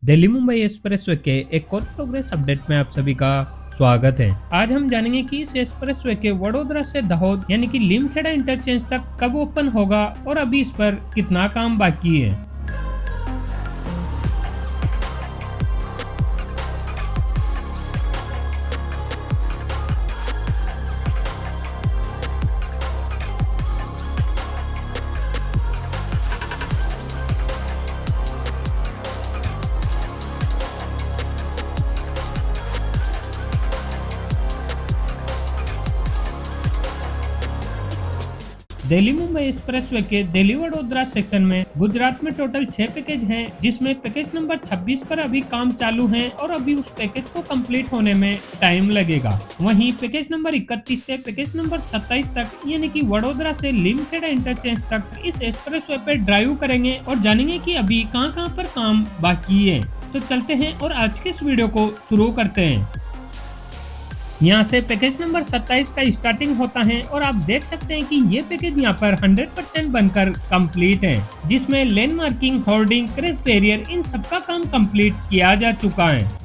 Delhi Mumbai expressway के एक और प्रोग्रेस अपडेट में आप सभी का स्वागत है। आज हम जानेंगे कि इस एक्सप्रेसवे के वडोदरा से दाहोद यानी कि लीमखेड़ा इंटरचेंज तक कब ओपन होगा और अभी इस पर कितना काम बाकी है। दिल्ली मुंबई एक्सप्रेसवे के दिल्ली वडोदरा सेक्शन में गुजरात में टोटल 6 पैकेज हैं, जिसमें पैकेज नंबर 26 पर अभी काम चालू है और अभी उस पैकेज को कंप्लीट होने में टाइम लगेगा। वहीं पैकेज नंबर 31 से पैकेज नंबर 27 तक यानी कि वडोदरा से लीमखेड़ा इंटरचेंज तक इस एक्सप्रेसवे पे ड्राइव करेंगे और जानेंगे कि अभी कहां पर काम बाकी है। तो चलते हैं और आज के इस वीडियो को शुरू करते हैं। यहाँ से पैकेज नंबर 27 का स्टार्टिंग होता है और आप देख सकते हैं कि ये पैकेज यहाँ पर 100% बनकर कंप्लीट है, जिसमें lane marking, hoarding, crash barrier इन सबका काम कंप्लीट किया जा चुका है।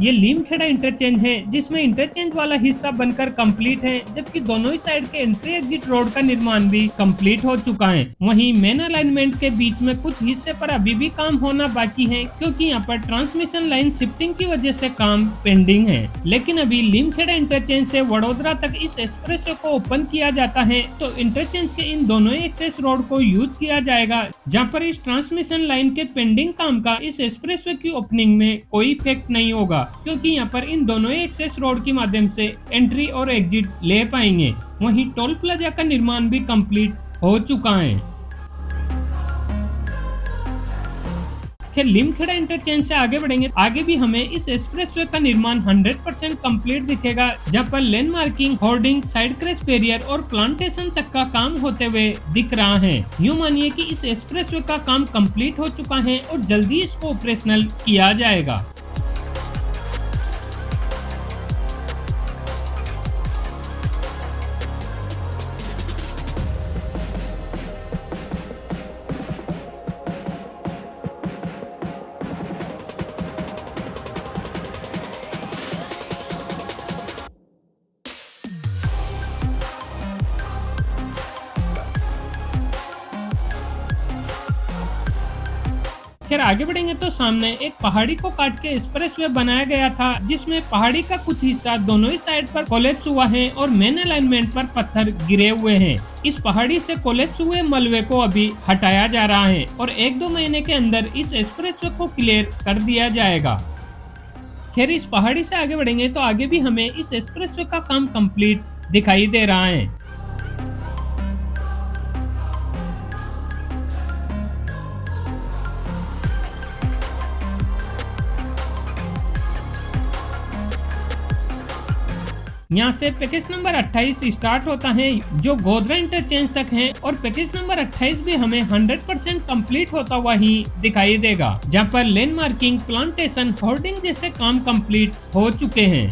ये लीमखेड़ा इंटरचेंज है, जिसमें इंटरचेंज वाला हिस्सा बनकर कंप्लीट है, जबकि दोनों ही साइड के एंट्री एग्जिट रोड का निर्माण भी कंप्लीट हो चुका है। वहीं मेन अलाइनमेंट के बीच में कुछ हिस्से पर अभी भी काम होना बाकी है, क्योंकि यहाँ पर ट्रांसमिशन लाइन शिफ्टिंग की वजह से काम पेंडिंग है। लेकिन अभी लीमखेड़ा इंटरचेंज से वडोदरा तक इस एक्सप्रेसवे को ओपन किया जाता है तो इंटरचेंज के इन दोनों एक्सेस रोड को यूज किया जाएगा, जहाँ पर इस ट्रांसमिशन लाइन के पेंडिंग काम का इस एक्सप्रेसवे की ओपनिंग में कोई इफेक्ट नहीं होगा, क्योंकि यहाँ पर इन दोनों एक्सेस रोड के माध्यम से एंट्री और एग्जिट ले पाएंगे। वहीं टोल प्लाजा का निर्माण भी कंप्लीट हो चुका है। फिर लीमखेड़ा इंटरचेंज से आगे बढ़ेंगे, आगे भी हमें इस एक्सप्रेसवे का निर्माण 100% कंप्लीट दिखेगा, जहाँ पर lane marking, hoarding, side crash barrier और प्लांटेशन तक का काम होते हुए दिख रहा है। यूँ मानिए कि इस एक्सप्रेसवे का काम कंप्लीट हो चुका है और जल्दी इसको ऑपरेशनल किया जाएगा। फिर आगे बढ़ेंगे तो सामने एक पहाड़ी को काट के एक्सप्रेसवे बनाया गया था, जिसमें पहाड़ी का कुछ हिस्सा दोनों ही साइड पर कोलैप्स हुआ है और मेन अलाइनमेंट पर पत्थर गिरे हुए हैं। इस पहाड़ी से कोलैप्स हुए मलबे को अभी हटाया जा रहा है और 1-2 महीने के अंदर इस एक्सप्रेसवे को क्लियर कर दिया जाएगा। खैर, इस पहाड़ी से आगे बढ़ेंगे तो आगे भी हमें इस एक्सप्रेसवे का काम कंप्लीट दिखाई दे रहा है। यहाँ से पैकेज नंबर 28 स्टार्ट होता है, जो गोधरा इंटरचेंज तक है, और पैकेज नंबर 28 भी हमें 100% कंप्लीट होता हुआ ही दिखाई देगा, जहाँ पर लेन मार्किंग, प्लांटेशन, होर्डिंग जैसे काम कंप्लीट हो चुके हैं।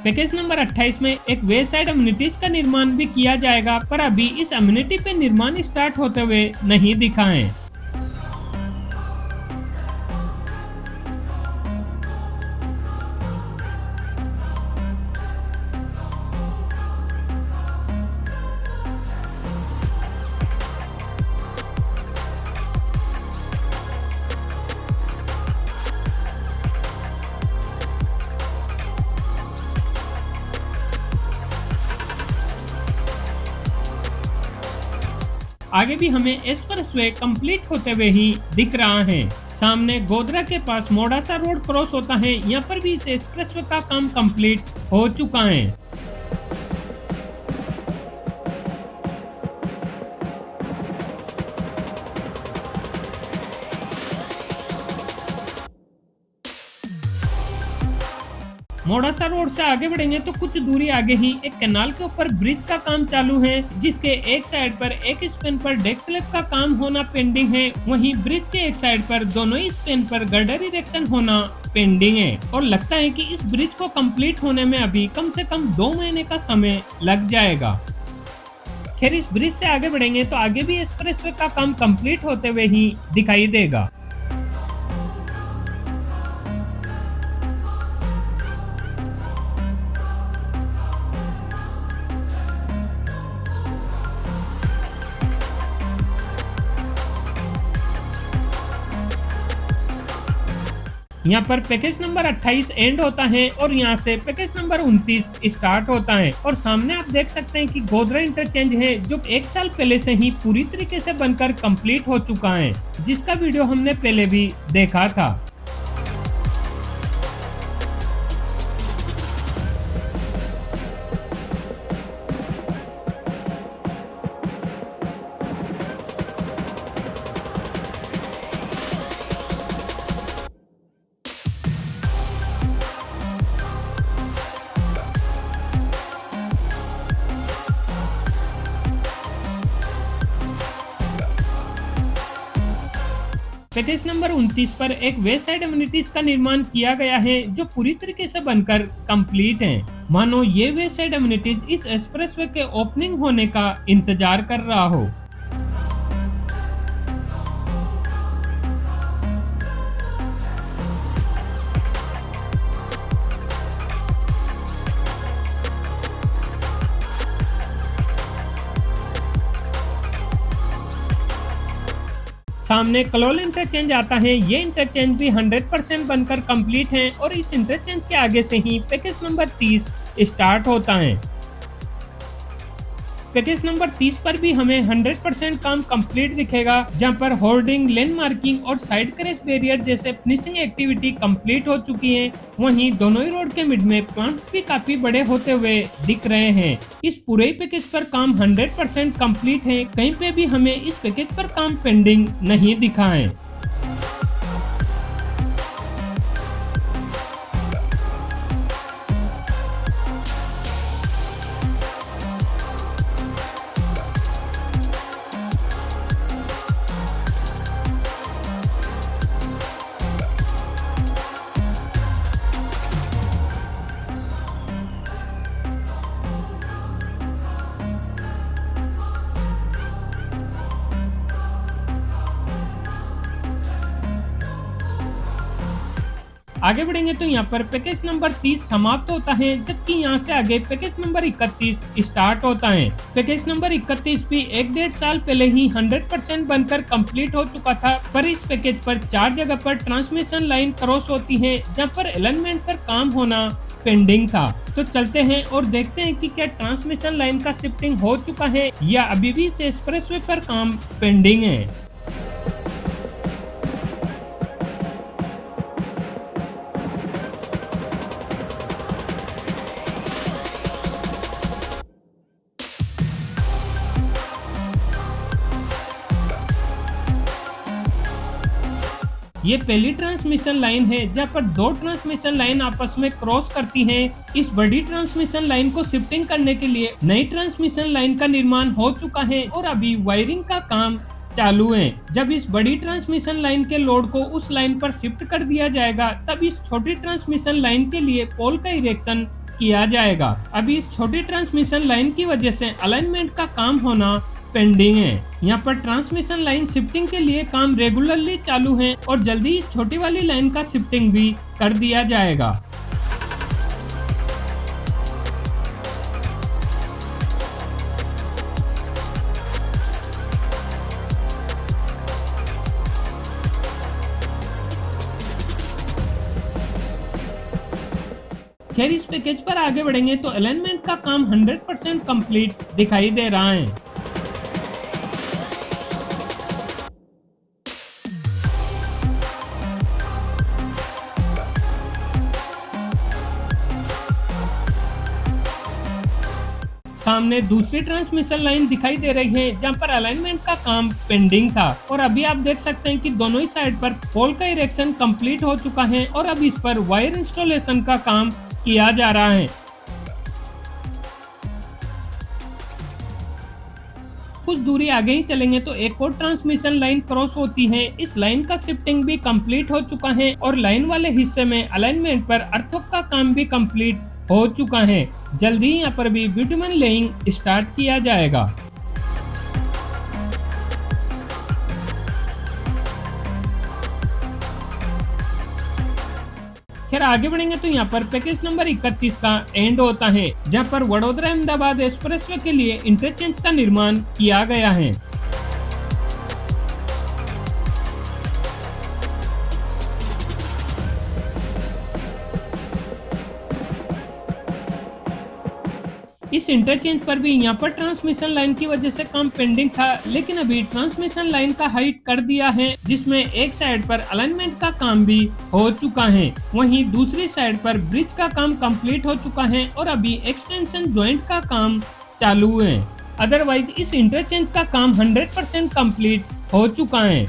पैकेज नंबर 28 में एक वे साइड अम्यूनिटीज का निर्माण भी किया जाएगा, पर अभी इस अम्यूनिटी पे निर्माण स्टार्ट होते हुए नहीं दिखा है। आगे भी हमें एक्सप्रेसवे कंप्लीट होते हुए ही दिख रहा है। सामने गोधरा के पास मोडासा रोड क्रॉस होता है, यहाँ पर भी इस एक्सप्रेसवे का काम कंप्लीट हो चुका है। मोडासा रोड से आगे बढ़ेंगे तो कुछ दूरी आगे ही एक कैनाल के ऊपर ब्रिज का काम चालू है, जिसके एक साइड पर एक स्पेन पर डेक स्लैब का काम होना पेंडिंग है। वहीं ब्रिज के एक साइड पर दोनों ही स्पेन पर गर्डर इरेक्शन होना पेंडिंग है और लगता है कि इस ब्रिज को कंप्लीट होने में अभी कम से कम 2 महीने का समय लग जाएगा। खैर, इस ब्रिज से आगे बढ़ेंगे तो आगे भी एक्सप्रेसवे का काम कंप्लीट होते हुए ही दिखाई देगा। यहाँ पर पैकेज नंबर 28 एंड होता है और यहाँ से पैकेज नंबर 29 स्टार्ट होता है और सामने आप देख सकते हैं कि गोधरा इंटरचेंज है, जो 1 साल पहले से ही पूरी तरीके से बनकर कंप्लीट हो चुका है, जिसका वीडियो हमने पहले भी देखा था। पैकेज नंबर 29 पर एक वे साइड एमिनिटीज का निर्माण किया गया है, जो पूरी तरीके से बनकर कंप्लीट है। मानो ये वे साइड एमिनिटीज इस एक्सप्रेसवे के ओपनिंग होने का इंतजार कर रहा हो। सामने कलोल इंटरचेंज आता है। ये इंटरचेंज भी 100% बनकर कंप्लीट है और इस इंटरचेंज के आगे से ही पैकेज नंबर 30 स्टार्ट होता है। पैकेज नंबर 30 पर भी हमें 100% काम कंप्लीट दिखेगा, जहां पर होर्डिंग, लेन मार्किंग और साइड क्रैश बैरियर जैसे फिनिशिंग एक्टिविटी कंप्लीट हो चुकी है। वहीं दोनों ही रोड के मिड में प्लांट्स भी काफी बड़े होते हुए दिख रहे हैं। इस पूरे ही पैकेज पर काम 100% कंप्लीट है, कहीं पे भी हमें इस पैकेज पर काम पेंडिंग नहीं दिखा है। आगे बढ़ेंगे तो यहाँ पर पैकेज नंबर 30 समाप्त होता है, जबकि यहाँ से आगे पैकेज नंबर 31 स्टार्ट होता है। पैकेज नंबर 31 भी 1-1.5 साल पहले ही 100% बनकर कंप्लीट हो चुका था, पर इस पैकेज पर 4 जगह पर ट्रांसमिशन लाइन क्रॉस होती है, जहाँ पर अलाइनमेंट पर काम होना पेंडिंग था। तो चलते हैं और देखते हैं कि क्या ट्रांसमिशन लाइन का शिफ्टिंग हो चुका है या अभी भी इस एक्सप्रेसवे पर काम पेंडिंग है। ये पहली ट्रांसमिशन लाइन है, जहाँ पर 2 ट्रांसमिशन लाइन आपस में क्रॉस करती हैं। इस बड़ी ट्रांसमिशन लाइन को शिफ्टिंग करने के लिए नई ट्रांसमिशन लाइन का निर्माण हो चुका है और अभी वायरिंग का काम चालू है। जब इस बड़ी ट्रांसमिशन लाइन के लोड को उस लाइन पर शिफ्ट कर दिया जाएगा, तब इस छोटी ट्रांसमिशन लाइन के लिए पोल का इरेक्शन किया जाएगा। अभी इस छोटी ट्रांसमिशन लाइन की वजह से अलाइनमेंट का काम होना पेंडिंग है। यहाँ पर ट्रांसमिशन लाइन शिफ्टिंग के लिए काम रेगुलरली चालू है और जल्दी इस छोटी वाली लाइन का शिफ्टिंग भी कर दिया जाएगा। खैर, इस पैकेज पर आगे बढ़ेंगे तो अलाइनमेंट का काम 100% कंप्लीट दिखाई दे रहा है। सामने दूसरी ट्रांसमिशन लाइन दिखाई दे रही है जहां पर अलाइनमेंट का काम पेंडिंग था और अभी आप देख सकते हैं कि दोनों ही साइड पर पोल का इरेक्शन कंप्लीट हो चुका है और अब इस पर वायर इंस्टॉलेशन का काम किया जा रहा है। कुछ दूरी आगे ही चलेंगे तो एक और ट्रांसमिशन लाइन क्रॉस होती है। इस लाइन का शिफ्टिंग भी कंप्लीट हो चुका है और लाइन वाले हिस्से में अलाइनमेंट पर अर्थवर्क का काम भी कंप्लीट हो चुका है। जल्दी ही यहाँ पर भी बिटुमेन लेइंग स्टार्ट किया जाएगा। खैर आगे बढ़ेंगे तो यहाँ पर पैकेज नंबर 31 का एंड होता है जहाँ पर वडोदरा अहमदाबाद एक्सप्रेसवे के लिए इंटरचेंज का निर्माण किया गया है। इस इंटरचेंज पर भी यहाँ पर ट्रांसमिशन लाइन की वजह से काम पेंडिंग था, लेकिन अभी ट्रांसमिशन लाइन का हाइट कर दिया है जिसमें एक साइड पर अलाइनमेंट का काम भी हो चुका है। वहीं दूसरी साइड पर ब्रिज का काम कंप्लीट हो चुका है और अभी एक्सटेंशन जॉइंट का काम चालू है। अदरवाइज इस इंटरचेंज का काम 100% कंप्लीट हो चुका है।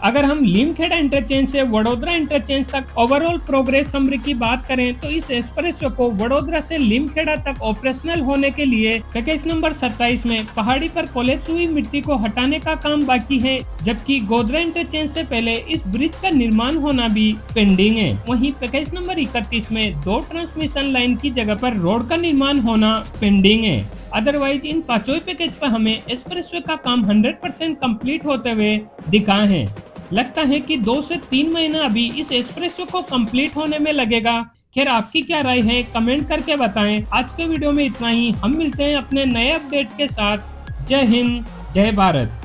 अगर हम लीमखेड़ा इंटरचेंज से वडोदरा इंटरचेंज तक ओवरऑल प्रोग्रेस समरी की बात करें तो इस एक्सप्रेसवे को वडोदरा से लीमखेड़ा तक ऑपरेशनल होने के लिए पैकेज नंबर 27 में पहाड़ी पर कोलैप्स हुई मिट्टी को हटाने का काम बाकी है, जबकि गोधरा इंटरचेंज से पहले इस ब्रिज का निर्माण होना भी पेंडिंग है। वहीं पैकेज नंबर 31 में 2 ट्रांसमिशन लाइन की जगह पर रोड का निर्माण होना पेंडिंग है। अदरवाइज इन पांचों पैकेज पर हमें एक्सप्रेसवे का काम 100% कंप्लीट होते हुए दिखा है। लगता है कि 2 से 3 महीना अभी इस एक्सप्रेसवे को कंप्लीट होने में लगेगा। खैर आपकी क्या राय है कमेंट करके बताएं। आज के वीडियो में इतना ही, हम मिलते हैं अपने नए अपडेट के साथ। जय हिंद, जय भारत।